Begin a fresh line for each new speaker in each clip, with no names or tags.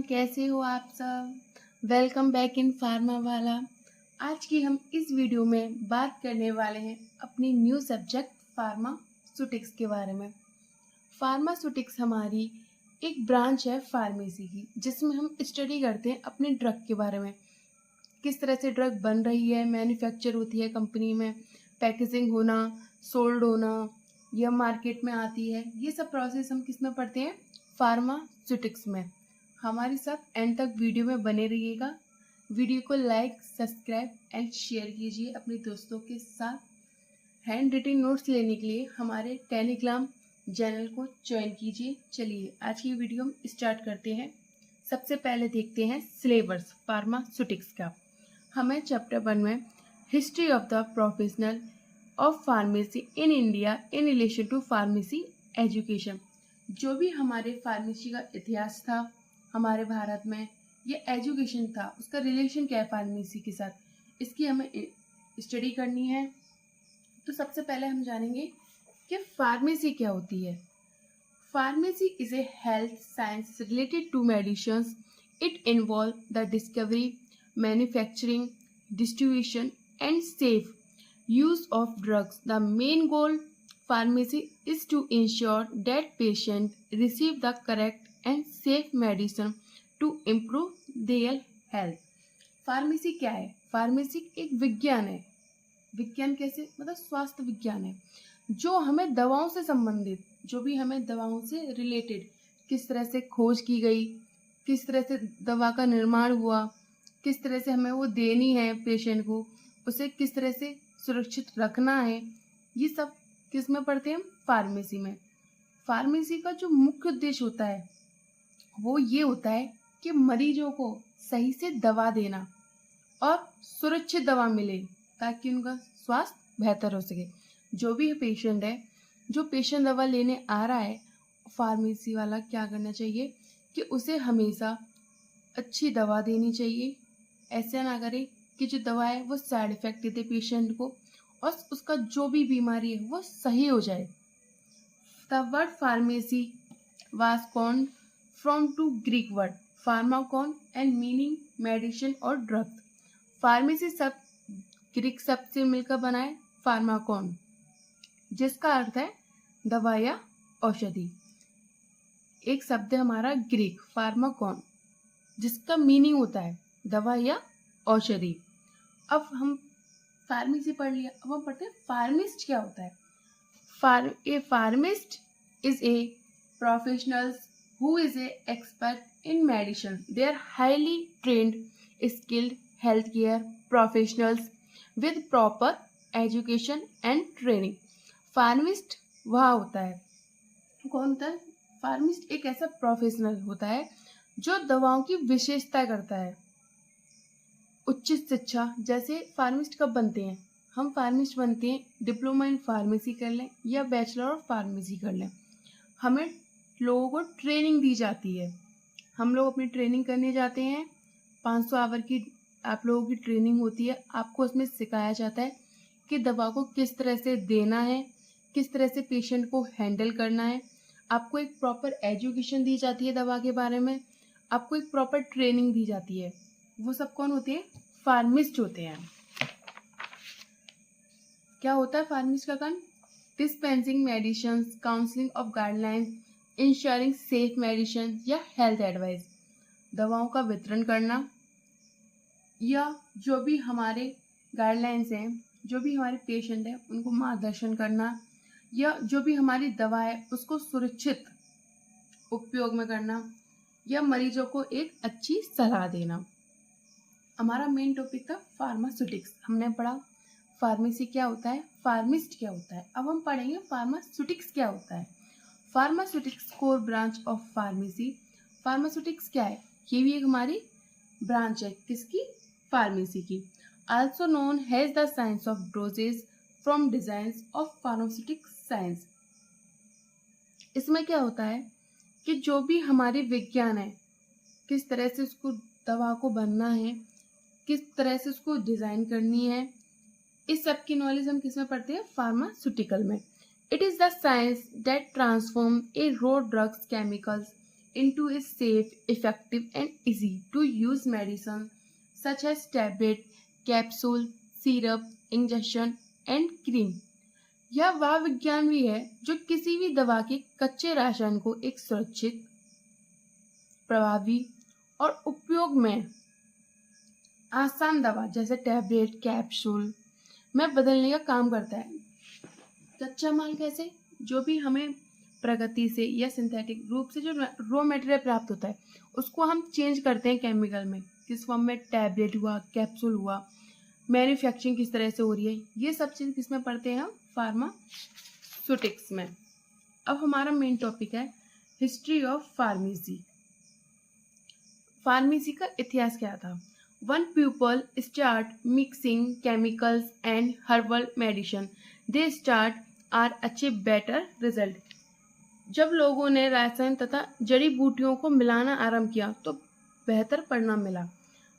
कैसे हो आप सब। वेलकम बैक इन फार्मा वाला। आज की हम इस वीडियो में बात करने वाले हैं अपनी न्यू सब्जेक्ट फार्मास्यूटिक्स के बारे में। फार्मास्यूटिक्स हमारी एक ब्रांच है फार्मेसी की, जिसमें हम स्टडी करते हैं अपने ड्रग के बारे में। किस तरह से ड्रग बन रही है, मैन्युफैक्चर होती है कंपनी में, पैकेजिंग होना, सोल्ड होना या मार्केट में आती है, ये सब प्रोसेस हम किस में पढ़ते हैं, फार्मास्यूटिक्स में। हमारे साथ एंड तक वीडियो में बने रहिएगा। वीडियो को लाइक, सब्सक्राइब एंड शेयर कीजिए अपने दोस्तों के साथ। हैंड रिटन नोट्स लेने के लिए हमारे टेलीग्राम चैनल को ज्वाइन कीजिए। चलिए आज की वीडियो हम स्टार्ट करते हैं। सबसे पहले देखते हैं सिलेबस फार्मास्यूटिक्स का। हमें चैप्टर 1 में history of the professional of pharmacy in India in relation to pharmacy education, जो भी हमारे फार्मेसी का इतिहास था हमारे भारत में, ये एजुकेशन था, उसका रिलेशन क्या है फार्मेसी के साथ, इसकी हमें स्टडी करनी है। तो सबसे पहले हम जानेंगे कि फार्मेसी क्या होती है। Pharmacy is a health science related to medicines. It involve the discovery, manufacturing, distribution and safe use of drugs. The main goal pharmacy is to ensure that patient receive the correct and safe medicine to improve their health. Pharmacy क्या है? Pharmacy एक विज्ञान है। विज्ञान कैसे? मतलब स्वास्थ्य विज्ञान है, जो हमें दवाओं से संबंधित, जो भी हमें दवाओं से रिलेटेड, किस तरह से खोज की गई, किस तरह से दवा का निर्माण हुआ, किस तरह से हमें वो देनी है पेशेंट को, उसे किस तरह से सुरक्षित रखना है, ये सब किस में पढ़ते हैं हम? फार्मेसी में। फार्मेसी का जो मुख्य उद्देश्य होता है वो ये होता है कि मरीजों को सही से दवा देना और सुरक्षित दवा मिले ताकि उनका स्वास्थ्य बेहतर हो सके। जो भी पेशेंट है, जो पेशेंट दवा लेने आ रहा है, फार्मेसी वाला क्या करना चाहिए कि उसे हमेशा अच्छी दवा देनी चाहिए। ऐसा ना करे कि जो दवा है वो साइड इफेक्ट दे पेशेंट को और उसका जो भी बीमारी है वो सही हो जाए। The word pharmacy was coined from two Greek word pharmakon and meaning medicine और ड्रग। फार्मेसी शब्द ग्रीक शब्द से मिलकर बना है फार्माकॉन, जिसका अर्थ है दवा या औषधि। एक शब्द है हमारा ग्रीक फार्माकॉन, जिसका मीनिंग होता है दवा या औषधि। अब हम फार्मेसी पढ़ लिया, अब हम पढ़ते हैं फार्मिस्ट क्या होता है। A pharmacist is a professional who is an expert in medicine. They are highly trained skilled health care professionals with proper education and training. Pharmacist वह होता है, कौन होता है? फार्मिस्ट एक ऐसा प्रोफेशनल होता है जो दवाओं की विशेषता करता है। उच्च शिक्षा, जैसे फार्मिस्ट कब बनते हैं? हम फार्मिस्ट बनते हैं डिप्लोमा इन फार्मेसी कर लें या बैचलर ऑफ फार्मेसी कर लें। हमें लोगों को ट्रेनिंग दी जाती है, हम लोग अपनी ट्रेनिंग करने जाते हैं। 500 आवर की आप लोगों की ट्रेनिंग होती है। आपको उसमें सिखाया जाता है कि दवा को किस तरह से देना है, किस तरह से पेशेंट को हैंडल करना है। आपको एक प्रॉपर एजुकेशन दी जाती है दवा के बारे में, आपको एक प्रॉपर ट्रेनिंग दी जाती है। वो सब कौन होते हैं? फार्मिस्ट होते हैं। क्या होता है फार्मिस्ट का काम? Dispensing medicine, counselling of guidelines, ensuring safe medicine या हेल्थ एडवाइस। दवाओं का वितरण करना या जो भी हमारे गाइडलाइंस हैं, जो भी हमारे पेशेंट हैं उनको मार्गदर्शन करना, या जो भी हमारी दवा है उसको सुरक्षित उपयोग में करना, या मरीजों को एक अच्छी सलाह देना। हमारा मेन टॉपिक था फार्मास्यूटिक्स। हमने पढ़ा फार्मेसी क्या होता है, फार्मिस्ट क्या होता है। अब हम पढ़ेंगे फार्मास्यूटिक्स क्या होता है। Pharmaceutics core branch of pharmacy. Pharmaceutics क्या है? ये भी एक हमारी ब्रांच है, किसकी? फार्मेसी की। Also known has the science of dosages from designs of pharmaceutics science. इसमें क्या होता है कि जो भी हमारे विज्ञान है, किस तरह से उसको दवा को बनना है, किस तरह से उसको डिजाइन करनी है, इस सब की नॉलेज हम किस में पढ़ते हैं? फार्मास्यूटिकल में। It is the science that transform A raw drugs chemicals into a safe, effective and easy to use medicine such as tablet, capsule, syrup, injection and cream। यह वह विज्ञान भी है जो किसी भी दवा के कच्चे रासायन को एक सुरक्षित, प्रभावी और उपयोग में आसान दवा जैसे टैबलेट, कैप्सूल में बदलने का काम करता है। कच्चा माल कैसे? जो भी हमें प्रकृति से या सिंथेटिक रूप से जो रॉ मटेरियल प्राप्त होता है उसको हम चेंज करते हैं केमिकल में। किस फॉर्म में? टैबलेट हुआ, कैप्सूल हुआ, मैन्युफैक्चरिंग किस तरह से हो रही है, ये सब चीज़ किस में पढ़ते हैं हम? फार्मास्यूटिक्स में। अब हमारा मेन टॉपिक है हिस्ट्री ऑफ फार्मेसी। फार्मेसी का इतिहास क्या था? When people start mixing chemicals and herbal medicine, they start or achieve better result। जब लोगों ने रासायन तथा जड़ी बूटियों को मिलाना आरंभ किया तो बेहतर परिणाम मिला।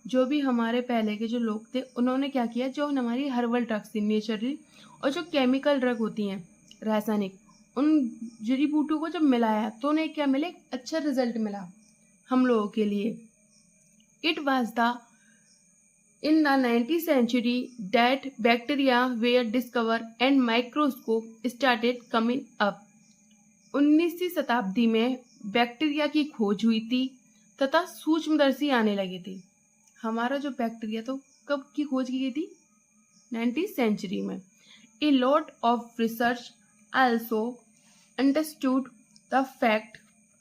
जो भी हमारे पहले के जो लोग थे उन्होंने क्या किया, जो हमारी हर्बल ड्रग्स थी, नेचुरली, और जो केमिकल ड्रग होती हैं रासायनिक, उन जड़ी बूटियों को जब मिलाया तो उन्हें क्या मिले? अच्छा रिजल्ट मिला हम लोगों के लिए। It was the In the 19th century that bacteria were discovered and microscope started coming up। 19वीं शताब्दी में बैक्टीरिया की खोज हुई थी तथा सूक्ष्मदर्शी आने लगे थे। हमारा जो बैक्टीरिया तो कब की खोज की गई थी? 19th सेंचुरी में। A lot of research also understood the fact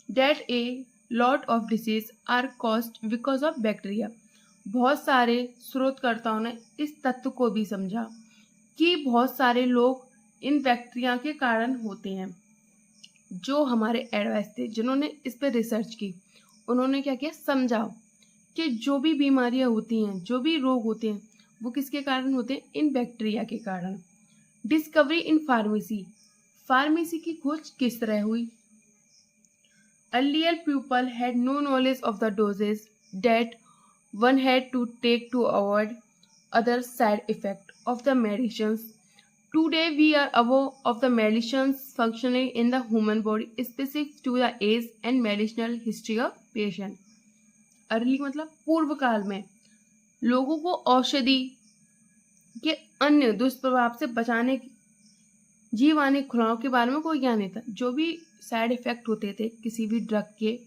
that a lot of diseases are caused because of bacteria। बहुत सारे शोधकर्ताओं ने इस तत्व को भी समझा कि बहुत सारे लोग इन बैक्टीरिया के कारण होते हैं। जो हमारे एडवाइस थे, जिन्होंने इस पर रिसर्च की, उन्होंने क्या किया? समझा कि जो भी बीमारियां होती हैं, जो भी रोग होते हैं, वो किसके कारण होते हैं? इन बैक्टीरिया के कारण। Discovery in pharmacy. फार्मेसी की खोज किस तरह हुई? Earlier people had no knowledge of the dosages that one had to take to avoid other side effect of the medicines। Today we are aware of the medicines functioning in the human body specific to the age and medicinal history of patient। Early मतलब पूर्व काल में लोगों को औषधि के अन्य दुष्प्रभाव से बचाने, जीवाणु खुराओं के बारे में कोई ज्ञान नहीं था। जो भी साइड इफेक्ट होते थे किसी भी ड्रग के,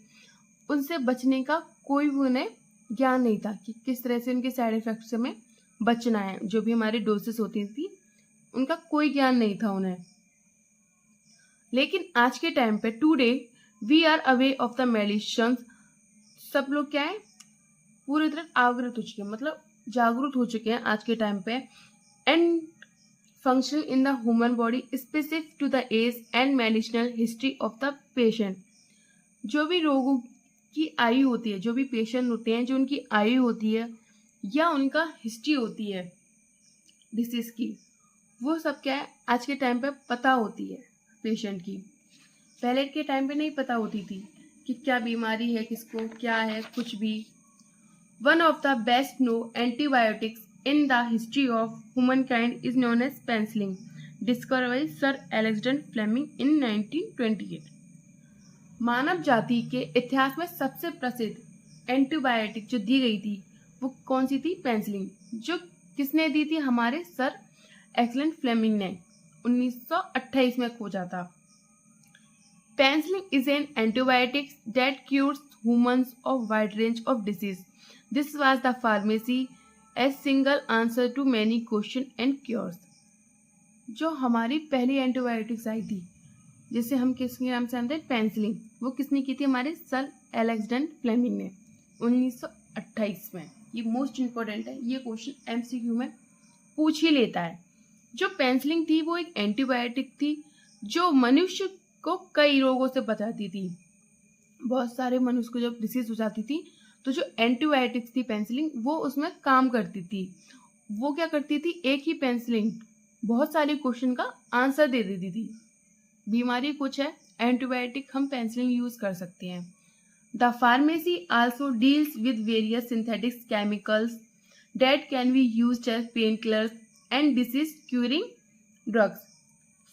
उनसे बचने का कोई भी उन्हें ज्ञान नहीं था कि किस तरह से उनके साइड इफेक्ट से हमें बचना है। जो भी हमारी डोसेस होती थी उनका कोई ज्ञान नहीं था उन्हें। लेकिन आज के टाइम पे today we are away of the medicine. सब लोग क्या है? पूरी तरह अवगत हो चुके हैं, मतलब जागरूक हो चुके हैं आज के टाइम पे। And function in the human body specific to the age and medicinal history of the patient. जो भी रोगों की आयु होती है, जो भी पेशेंट होते हैं, जो उनकी आयु होती है या उनका हिस्ट्री होती है डिसीज की, वो सब क्या है? आज के टाइम पे पता होती है पेशेंट की। पहले के टाइम पे नहीं पता होती थी कि क्या बीमारी है, किसको क्या है, कुछ भी। One of the best known antibiotics in the history of human kind is known as penicillin, discovered by sir Alexander Fleming in 1928। मानव जाति के इतिहास में सबसे प्रसिद्ध एंटीबायोटिक जो दी गई थी वो कौन सी थी? पेनिसिलिन। जो किसने दी थी? हमारे सर अलेक्जेंडर फ्लेमिंग ने 1928 में खोजा था। Penicillin is an antibiotic that cures humans of wide range of disease. This was the pharmacy as single answer to many question and cures. जो हमारी पहली एंटीबायोटिक्स आई थी, जिसे हम किसके नाम से जानते हैं? पेनिसिलिन। वो किसने की थी? हमारे सर अलेक्जेंडर फ्लेमिंग ने 1928 में। ये मोस्ट इंपॉर्टेंट है, ये क्वेश्चन एमसीक्यू में पूछ ही लेता है। जो पेनिसिलिन थी वो एक एंटीबायोटिक थी जो मनुष्य को कई रोगों से बचाती थी। बहुत सारे मनुष्य को जब डिसीज हो जाती थी तो जो एंटीबायोटिक्स थी पेनिसिलिन, वो उसमें काम करती थी। वो क्या करती थी? एक ही पेनिसिलिन बहुत सारे क्वेश्चन का आंसर दे देती थी। बीमारी कुछ है, एंटीबायोटिक हम पेनिसिलिन यूज कर सकते हैं। The pharmacy also deals with various synthetic chemicals that can be used as pain killers and disease curing drugs.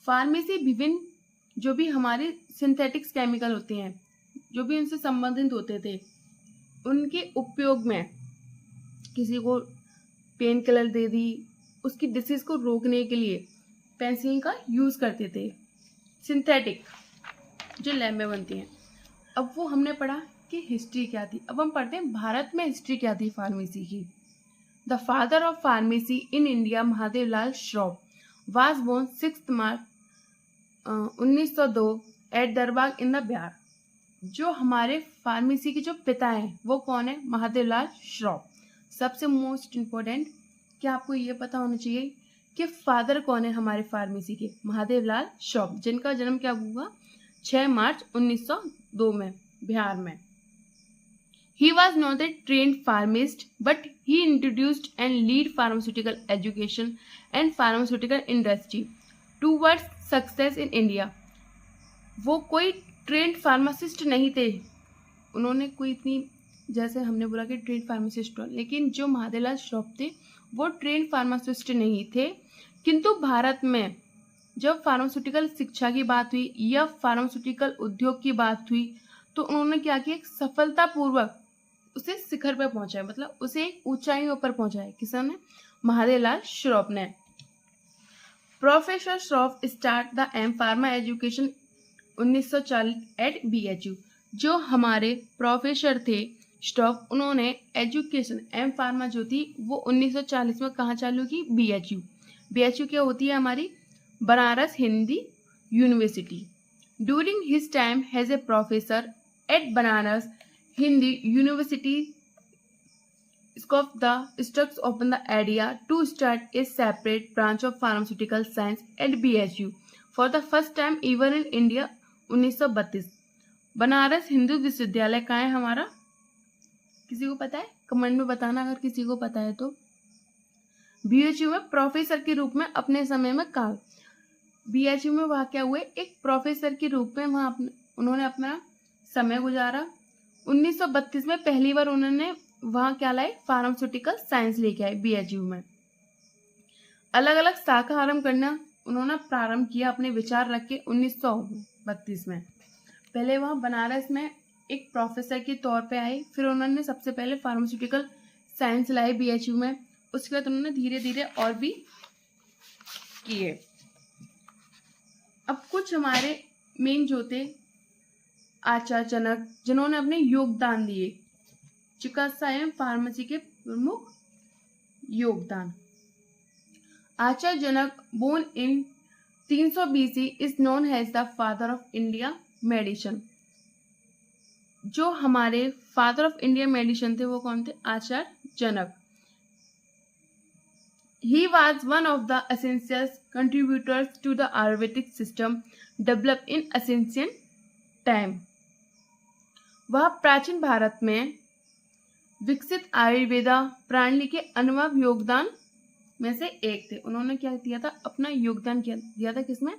Pharmacy विभिन्न जो भी हमारे सिंथेटिक्स केमिकल होते हैं जो भी उनसे संबंधित होते थे उनके उपयोग में किसी को पेन किलर दे दी, उसकी डिसीज को रोकने के लिए पेनिसिलिन का यूज करते थे, सिंथेटिक जो लैब में बनती हैं। अब वो हमने पढ़ा कि हिस्ट्री क्या थी। अब हम पढ़ते हैं भारत में हिस्ट्री क्या थी फार्मेसी की। The father of pharmacy in India Mahadevlal Shroff was born 6 March 1902 at Darbhanga in the Bihar. जो हमारे फार्मेसी के जो पिता हैं वो कौन है? महादेवलाल श्रॉफ। सबसे मोस्ट इम्पोर्टेंट क्या आपको ये पता होना चाहिए कि फादर कौन है हमारे फार्मेसी के? महादेवलाल श्रॉफ, जिनका जन्म क्या हुआ? 6 मार्च 1902 में बिहार में। He was not a trained pharmacist, but he introduced and lead pharmaceutical education and pharmaceutical industry towards success in India. वो कोई ट्रेंड फार्मासिस्ट नहीं थे, उन्होंने कोई इतनी, जैसे हमने बोला कि ट्रेंड फार्मासिस्ट, लेकिन जो महादेवलाल श्रॉफ थे वो ट्रेंड फार्मासिस्ट नहीं थे। किंतु भारत में जब फार्मास्यूटिकल शिक्षा की बात हुई या फार्मास्यूटिकल उद्योग की बात हुई तो उन्होंने क्या किया? एक सफलतापूर्वक उसे शिखर पर पहुंचाया, मतलब उसे एक ऊंचाइयों पर पहुंचाया। किसने? महादेवलाल श्रॉफ ने। Professor Shroff start the M pharma education 1940 at BHU। जो हमारे प्रोफेसर थे श्रॉफ, उन्होंने एजुकेशन एम फार्मा जो थी वो 1940 में कहाँ चालू की? BHU। BHU क्या होती है? हमारी Banaras Hindi university. During his time has a professor at Banaras Hindi University scope the structs open the idea to start a separate branch of pharmaceutical science at BHU for the first time even in India 1932। Banaras Hindu विश्वविद्यालय कहाँ है हमारा? किसी को पता है? Comment में बताना अगर किसी को पता है तो। BHU में प्रोफेसर के रूप में अपने समय में काम, BHU में वहाँ क्या हुए? एक प्रोफेसर के रूप में वहाँ उन्होंने अपना समय गुजारा। 1932 में पहली बार उन्होंने वहां क्या लाए? फार्मास्यूटिकल साइंस लेके आए BHU में। अलग अलग शाखा आरंभ करना उन्होंने प्रारंभ किया अपने विचार रख के 1932 में। पहले वहां बनारस में एक प्रोफेसर के तौर पे आए, फिर उन्होंने सबसे पहले फार्मास्यूटिकल साइंस लाए BHU में। उसके बाद उन्होंने धीरे धीरे और भी किए। अब कुछ हमारे मेन जो थे आचार्य जनक, जिन्होंने अपने योगदान दिए, चिकित्सा एवं फार्मेसी के प्रमुख योगदान। Acharya Janak born in 300 BC is known as the father of India medicine. जो हमारे फादर ऑफ इंडिया मेडिसिन थे वो कौन थे? आचार्य जनक। He was one of the essential contributors to the Ayurvedic system developed in ancient time। वह प्राचीन भारत में विकसित आयुर्वेदा प्रणाली के अनुभव योगदान में से एक थे। उन्होंने क्या दिया था? अपना योगदान दिया था किसमें?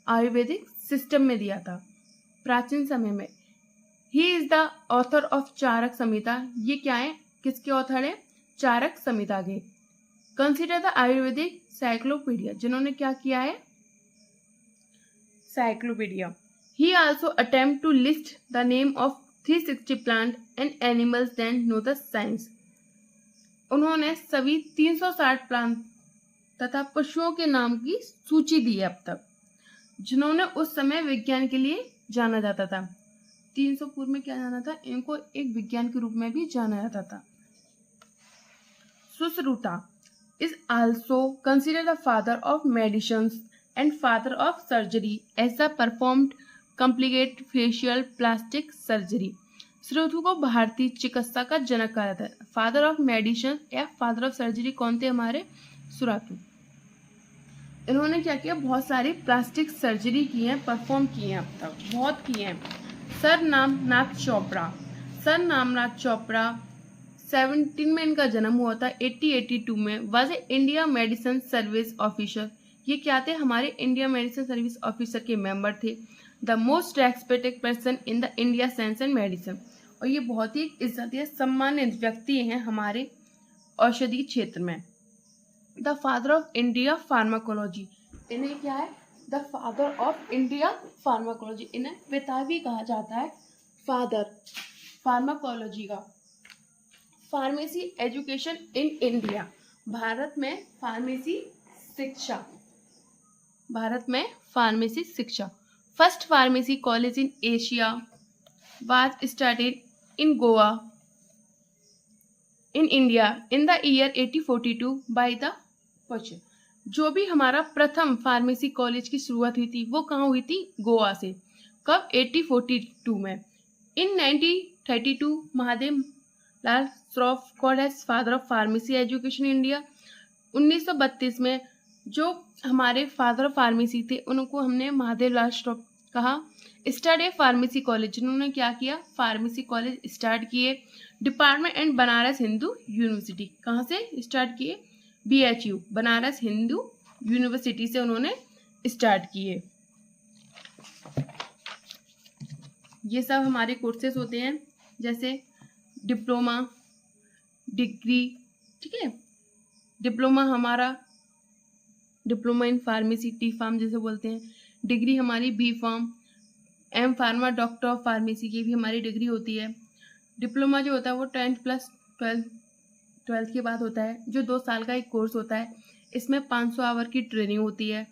आयुर्वेदिक सिस्टम में दिया था प्राचीन समय में। He is the author of Charak Samhita. ये क्या है? किसके ऑथर है? चारक संहिता के। कंसिडर द आयुर्वेदिक साइक्लोपीडिया, जिन्होंने क्या किया है? Cyclopedia. He also attempt to list the name of 360 plant and animals than know the science. उन्होंने सभी 360 प्लांट तथा पशुओं के नाम की सूची दी है अब तक, जिन्होंने उस समय विज्ञान के लिए जाना जाता था। 300 पूर्व में क्या जाना था? इनको एक विज्ञान के रूप में भी जाना जाता था। Sushruta is also considered the father of medicines and father of surgery as the performed complicated facial plastic surgery। श्रुतु को भारतीय चिकित्सा का जनक कहा जाता है। फादर ऑफ मेडिसिन या फादर ऑफ सर्जरी कौन थे हमारे? श्रुतु। इन्होंने क्या किया? बहुत सारी प्लास्टिक सर्जरी की है, परफॉर्म की है, अब तक बहुत की है। सर नामनाथ चोपड़ा। सर नामनाथ चोपड़ा 17 में इनका जन्म हुआ था। 1882 में was a India medicine service officer. ये क्या थे? हमारे इंडिया मेडिसिन सर्विस ऑफिसर के मेंबर थे। The most respected person in the India science and medicine. और ये बहुत ही इज्जत या सम्मानित व्यक्ति हैं हमारे औषधि क्षेत्र में। The father of India pharmacology. इन्हें क्या है? The father of India pharmacology. इन्हें पिता भी कहा जाता है फादर फार्माकोलॉजी का। Pharmacy education in India, Bharat में फार्मेसी शिक्षा। First pharmacy college in Asia was started in Goa in India in the year 1842 by the Persian. जो भी हमारा प्रथम फार्मेसी कॉलेज की शुरुआत हुई थी वो कहाँ हुई थी? गोवा से। कब? 1842 में। In 1932 Mahadev Lal Shroff called as father of pharmacy education in India. 1932 में जो हमारे फादर ऑफ फार्मेसी थे उनको हमने महादेव लाल श्रॉफ कहा। स्टार्ट ए फार्मेसी कॉलेज, उन्होंने क्या किया? फार्मेसी कॉलेज स्टार्ट किए। Department and Banaras Hindu university, कहाँ से स्टार्ट किए? BHU बनारस हिंदू यूनिवर्सिटी से उन्होंने स्टार्ट किए। ये सब हमारे कोर्सेज होते हैं, जैसे डिप्लोमा, डिग्री, ठीक है। डिप्लोमा हमारा diploma in pharmacy, D pharm जैसे बोलते हैं। डिग्री हमारी B pharm, M pharma, doctor of pharmacy की भी हमारी डिग्री होती है। डिप्लोमा जो होता है वो 10th प्लस 12th के बाद होता है, जो 2 साल का एक कोर्स होता है। इसमें 500 आवर की ट्रेनिंग होती है।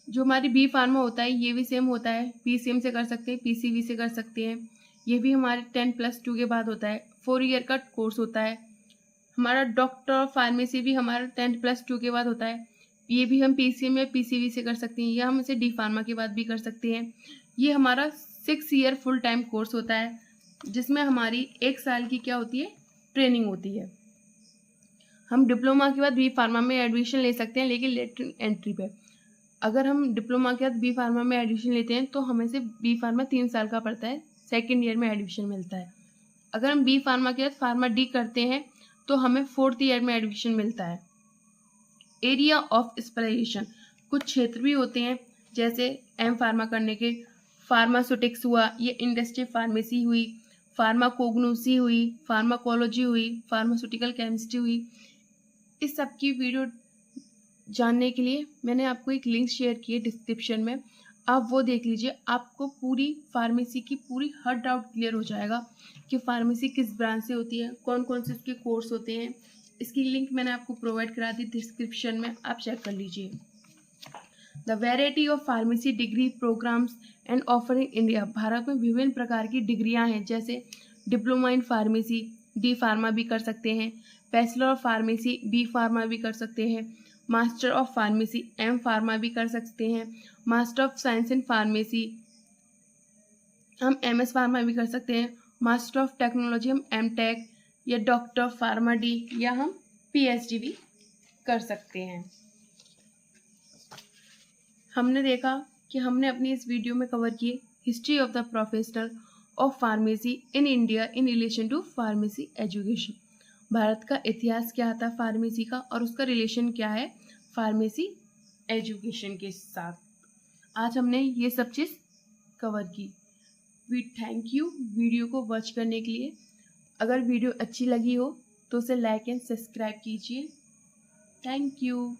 जो हमारी बी फार्मा होता है ये भी सेम होता है, PCM से कर सकते हैं, PCV से कर सकते हैं। ये भी हमारे 10+2 के बाद होता है, 4 ईयर का कोर्स होता है। हमारा डॉक्टर ऑफ फार्मेसी भी हमारा 10+2 के बाद होता है। ये भी हम PCM या PCV से कर सकते हैं, या हम इसे डी फार्मा के बाद भी कर सकते हैं। ये हमारा 6 ईयर फुल टाइम कोर्स होता है, जिसमें हमारी 1 साल की क्या होती है? ट्रेनिंग होती है। हम डिप्लोमा के बाद बी फार्मा में एडमिशन ले सकते हैं, लेकिन लेटर एंट्री पे। अगर हम डिप्लोमा के बाद बी फार्मा में एडमिशन लेते हैं तो हमें से बी फार्मा 3 साल का पड़ता है, 2nd ईयर में एडमिशन मिलता है। अगर हम बी फार्मा के बाद फार्मा डी करते हैं तो हमें 4th ईयर में एडमिशन मिलता है। एरिया ऑफ स्पेशलाइजेशन, कुछ क्षेत्र भी होते हैं, जैसे एम फार्मा करने के फार्मास्यूटिक्स हुआ, ये इंडस्ट्री फार्मेसी हुई, फार्माकोग्नोसी हुई, फार्माकोलॉजी हुई, फार्मास्यूटिकल केमिस्ट्री हुई। इस सब की वीडियो जानने के लिए मैंने आपको एक लिंक शेयर की है डिस्क्रिप्शन में, आप वो देख लीजिए। आपको पूरी फार्मेसी की पूरी हर डाउट क्लियर हो जाएगा कि फार्मेसी किस ब्रांच से होती है, कौन कौन से इसके कोर्स होते हैं। इसकी लिंक मैंने आपको प्रोवाइड करा दी डिस्क्रिप्शन में, आप चेक कर लीजिए। The variety of pharmacy degree programmes and offer in India, Bharat में विभिन्न प्रकार की डिग्रियां हैं, जैसे diploma in pharmacy, D pharma भी कर सकते हैं, bachelor of pharmacy, B pharma भी कर सकते हैं, master of pharmacy, M pharma भी कर सकते हैं, master of science in pharmacy हम MS फार्मा भी कर सकते हैं, मास्टर ऑफ टेक्नोलॉजी हम MTech या डॉक्टर ऑफ फार्मा डी, या हम PhD भी कर सकते हैं। हमने देखा कि हमने अपनी इस वीडियो में कवर किए history of the professional of pharmacy in India in relation to pharmacy education. Bharat का इतिहास क्या था फार्मेसी का, और उसका रिलेशन क्या है फार्मेसी एजुकेशन के साथ। आज हमने ये सब चीज़ कवर की। वी थैंक यू वीडियो को वॉच करने के लिए। अगर वीडियो अच्छी लगी हो तो उसे लाइक एंड सब्सक्राइब कीजिए। Thank you.